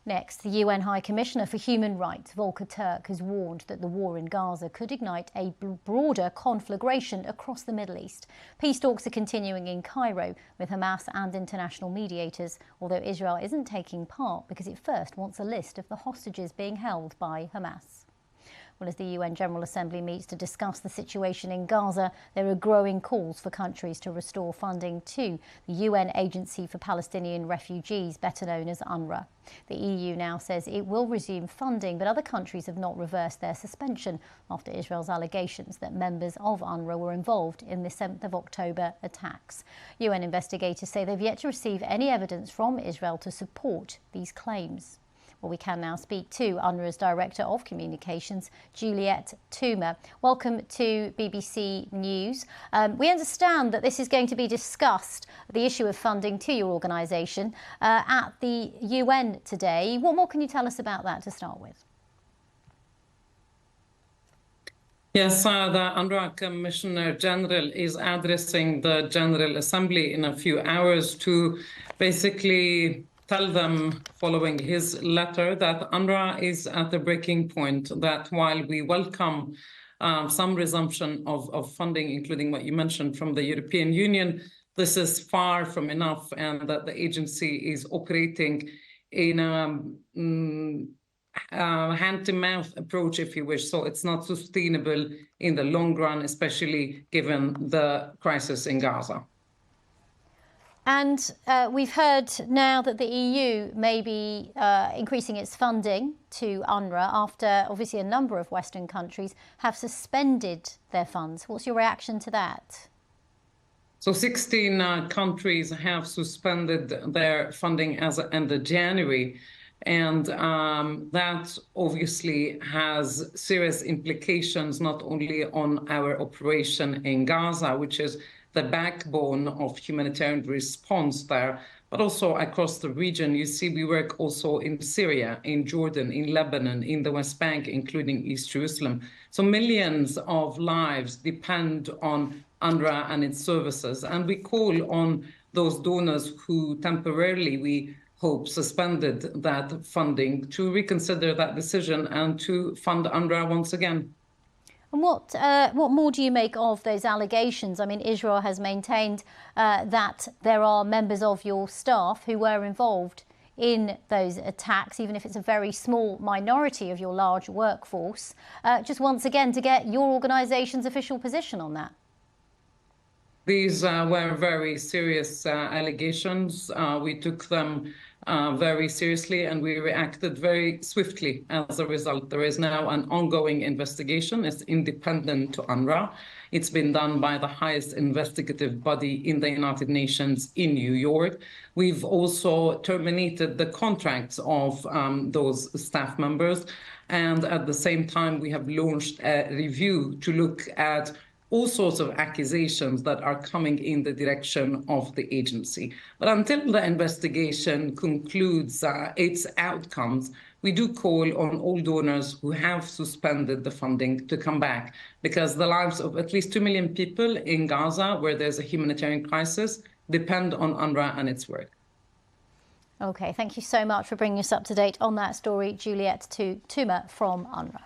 Next, the UN High Commissioner for Human Rights, Volker Turk, has warned that the war in Gaza could ignite a broader conflagration across the Middle East. Peace talks are continuing in Cairo with Hamas and international mediators, although Israel isn't taking part because it first wants a list of the hostages being held by Hamas. Well, as the UN General Assembly meets to discuss the situation in Gaza, there are growing calls for countries to restore funding to the UN Agency for Palestinian Refugees, better known as UNRWA. The EU now says it will resume funding, but other countries have not reversed their suspension after Israel's allegations that members of UNRWA were involved in the 7th of October attacks. UN investigators say they've yet to receive any evidence from Israel to support these claims. Well, we can now speak to UNRWA's Director of Communications, Juliette Touma. Welcome to BBC News. We understand that this is going to be discussed, the issue of funding to your organisation, at the UN today. What more can you tell us about that to start with? Yes, the UNRWA Commissioner General is addressing the General Assembly in a few hours to basically tell them, following his letter, that UNRWA is at the breaking point, that while we welcome some resumption of funding, including what you mentioned from the European Union, this is far from enough, and that the agency is operating in a hand-to-mouth approach, if you wish. So it's not sustainable in the long run, especially given the crisis in Gaza. And we've heard now that the EU may be increasing its funding to UNRWA after obviously a number of Western countries have suspended their funds. What's your reaction to that? So 16 countries have suspended their funding as of end of January. And that obviously has serious implications, not only on our operation in Gaza, which is the backbone of humanitarian response there, but also across the region. You see, we work also in Syria, in Jordan, in Lebanon, in the West Bank, including East Jerusalem. So millions of lives depend on UNRWA and its services. And we call on those donors who temporarily, we hope, suspended that funding to reconsider that decision and to fund UNRWA once again. And what more do you make of those allegations? I mean, Israel has maintained that there are members of your staff who were involved in those attacks, even if it's a very small minority of your large workforce. Just once again, to get your organisation's official position on that. These were very serious allegations. We took them very seriously, and we reacted very swiftly as a result. There is now an ongoing investigation. It's independent to UNRWA. It's been done by the highest investigative body in the United Nations in New York. We've also terminated the contracts of those staff members. And at the same time, we have launched a review to look at all sorts of accusations that are coming in the direction of the agency. But until the investigation concludes its outcomes, we do call on all donors who have suspended the funding to come back, because the lives of at least 2 million people in Gaza, where there's a humanitarian crisis, depend on UNRWA and its work. OK, thank you so much for bringing us up to date on that story, Juliette Touma from UNRWA.